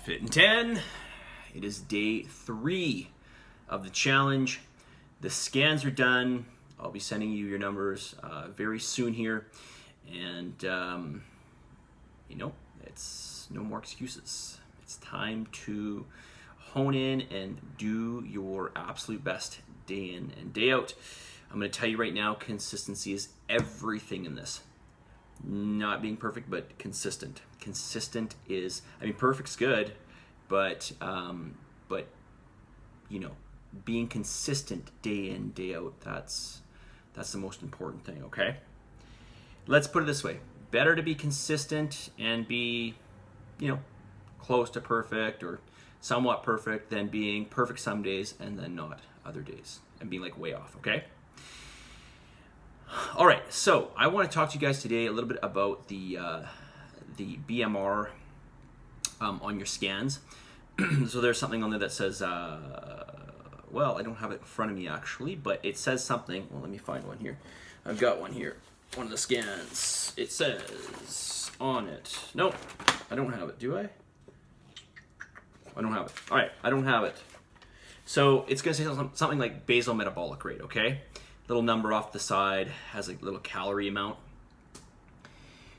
Fitin10. It is day 3 of the challenge. The scans are done. I'll be sending you your numbers very soon here. And, it's no more excuses. It's time to hone in and do your absolute best day in and day out. I'm going to tell you right now, consistency is everything in this. Not being perfect, but consistent. Consistent is, perfect's good, but being consistent day in, day out, that's the most important thing, okay? Let's put it this way. Better to be consistent and be, close to perfect or somewhat perfect than being perfect some days and then not other days and being like way off, okay? All right, so I want to talk to you guys today a little bit about the BMR on your scans. So there's something on there that says, well, I don't have it in front of me actually, but it says something. Well, let me find one here. I've got one here. One of the scans. It says on it. Nope, I don't have it. Do I? I don't have it. All right, I don't have it. So it's going to say something like basal metabolic rate, okay? Little number off the side has a little calorie amount.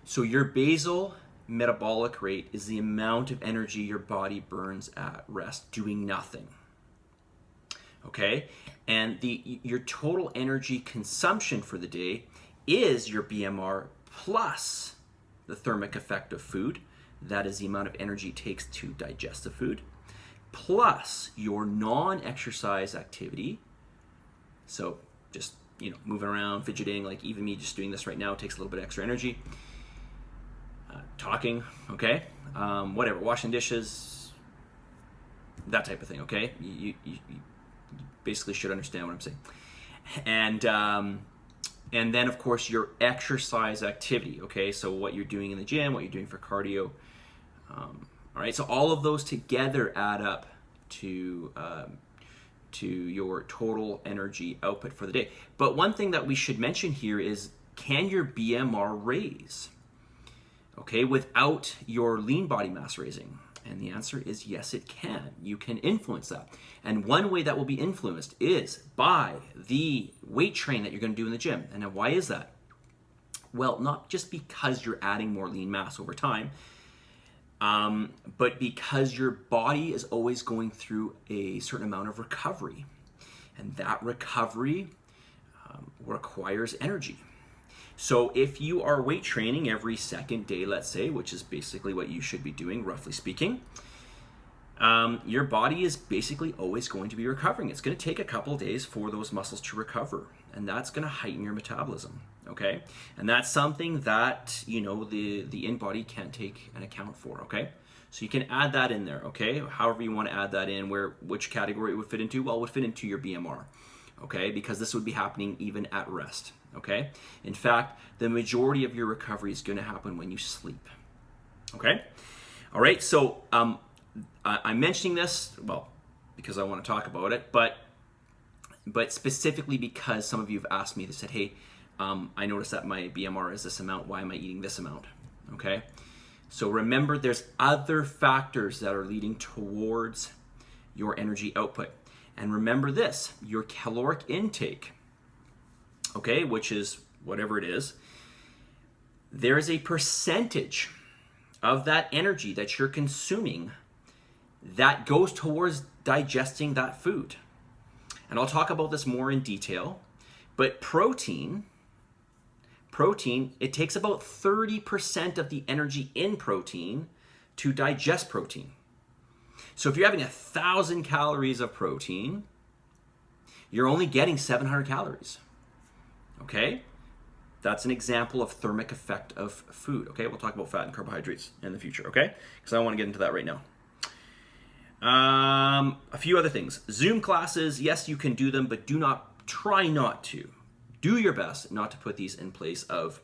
So your basal metabolic rate is the amount of energy your body burns at rest doing nothing. Okay? And your total energy consumption for the day is your BMR plus the thermic effect of food. That is the amount of energy it takes to digest the food, plus your non-exercise activity. So just, moving around, fidgeting, like even me just doing this right now takes a little bit extra energy. Talking, okay? Whatever, washing dishes, that type of thing, okay? You basically should understand what I'm saying. And then, of course, your exercise activity, okay? So what you're doing in the gym, what you're doing for cardio. All right, so all of those together add up to your total energy output for the day. But one thing that we should mention here is, can your BMR raise, okay, without your lean body mass raising? And the answer is yes, it can. You can influence that. And one way that will be influenced is by the weight train that you're going to do in the gym. And now why is that? Well, not just because you're adding more lean mass over time, but because your body is always going through a certain amount of recovery. And that recovery requires energy. So if you are weight training every second day, let's say, which is basically what you should be doing, roughly speaking, your body is basically always going to be recovering. It's going to take a couple of days for those muscles to recover, and that's going to heighten your metabolism, okay? And that's something that, the in-body can't take an account for, okay? So you can add that in there, okay? However you want to add that in, which category it would fit into? Well, it would fit into your BMR, okay? Because this would be happening even at rest, okay? In fact, the majority of your recovery is going to happen when you sleep, okay? All right, so I'm mentioning this, well, because I want to talk about it, but specifically because some of you have asked me, they said, hey, I noticed that my BMR is this amount, why am I eating this amount, okay? So remember, there's other factors that are leading towards your energy output. And remember this, your caloric intake, okay, which is whatever it is, there is a percentage of that energy that you're consuming that goes towards digesting that food. And I'll talk about this more in detail, but protein, it takes about 30% of the energy in protein to digest protein. So if you're having 1,000 calories of protein, you're only getting 700 calories, okay? That's an example of thermic effect of food, okay? We'll talk about fat and carbohydrates in the future, okay? Because I want to get into that right now. A few other things. Zoom classes, yes, you can do them, but try not to. Do your best not to put these in place of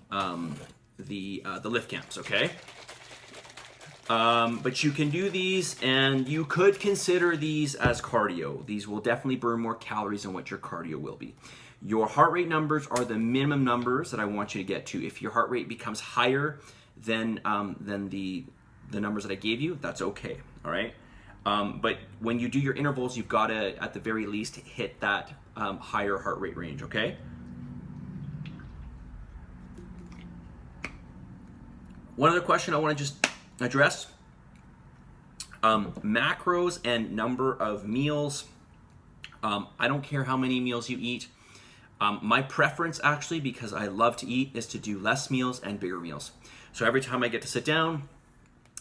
the lift camps, okay? But you can do these, and you could consider these as cardio. These will definitely burn more calories than what your cardio will be. Your heart rate numbers are the minimum numbers that I want you to get to. If your heart rate becomes higher than the the numbers that I gave you, that's okay, all right? But when you do your intervals, you've got to, at the very least, hit that higher heart rate range, okay? One other question I want to just address, macros and number of meals. I don't care how many meals you eat. My preference, actually, because I love to eat, is to do less meals and bigger meals. So every time I get to sit down,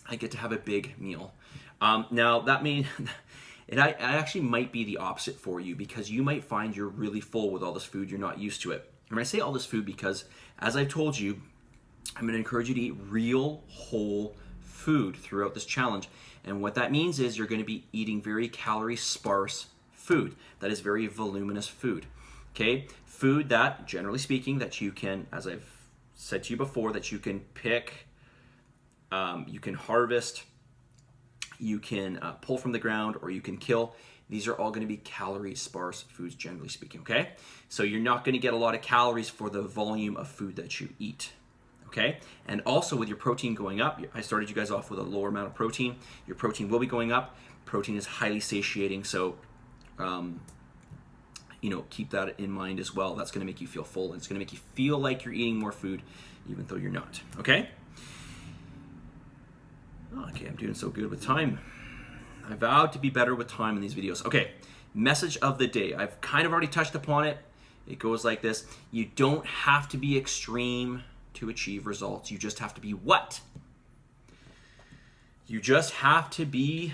I get to have a big meal. Now, that means it actually might be the opposite for you, because you might find you're really full with all this food, you're not used to it. And I say all this food because, as I've told you, I'm going to encourage you to eat real, whole food throughout this challenge. And what that means is you're going to be eating very calorie-sparse food. That is very voluminous food. Okay? Food that, generally speaking, that you can, as I've said to you before, that you can pick, you can harvest, you can pull from the ground, or you can kill. These are all going to be calorie-sparse foods, generally speaking, okay? So you're not going to get a lot of calories for the volume of food that you eat, okay? And also with your protein going up, I started you guys off with a lower amount of protein. Your protein will be going up. Protein is highly satiating, so keep that in mind as well. That's going to make you feel full, and it's going to make you feel like you're eating more food, even though you're not, okay? Okay, I'm doing so good with time. I vowed to be better with time in these videos. Okay, message of the day. I've kind of already touched upon it. It goes like this. You don't have to be extreme to achieve results. You just have to be what? You just have to be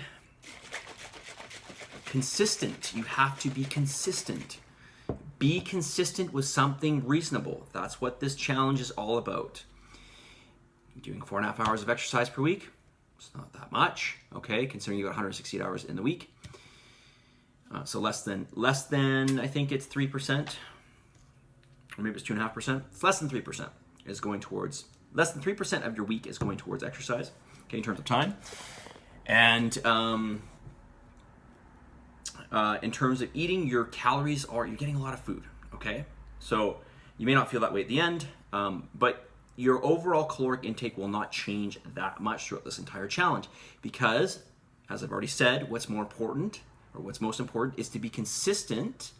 consistent. You have to be consistent. Be consistent with something reasonable. That's what this challenge is all about. Doing 4.5 hours of exercise per week. It's not that much, okay, considering you got 168 hours in the week. So less than, I think it's 3%, or maybe it's 2.5%. It's less than 3% is going towards, less than 3% of your week is going towards exercise, okay, in terms of time. And in terms of eating, your calories you're getting a lot of food, okay? So you may not feel that way at the end, but your overall caloric intake will not change that much throughout this entire challenge, because, as I've already said, what's most important is to be consistent,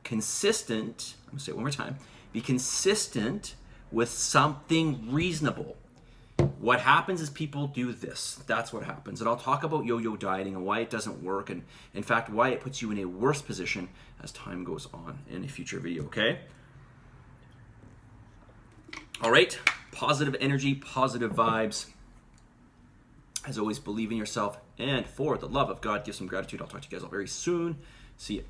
I'm gonna say it one more time, be consistent with something reasonable. What happens is people do this. That's what happens. And I'll talk about yo-yo dieting and why it doesn't work, and in fact, why it puts you in a worse position as time goes on in a future video, okay? All right, positive energy, positive vibes. As always, believe in yourself, and for the love of God, give some gratitude. I'll talk to you guys all very soon. See you.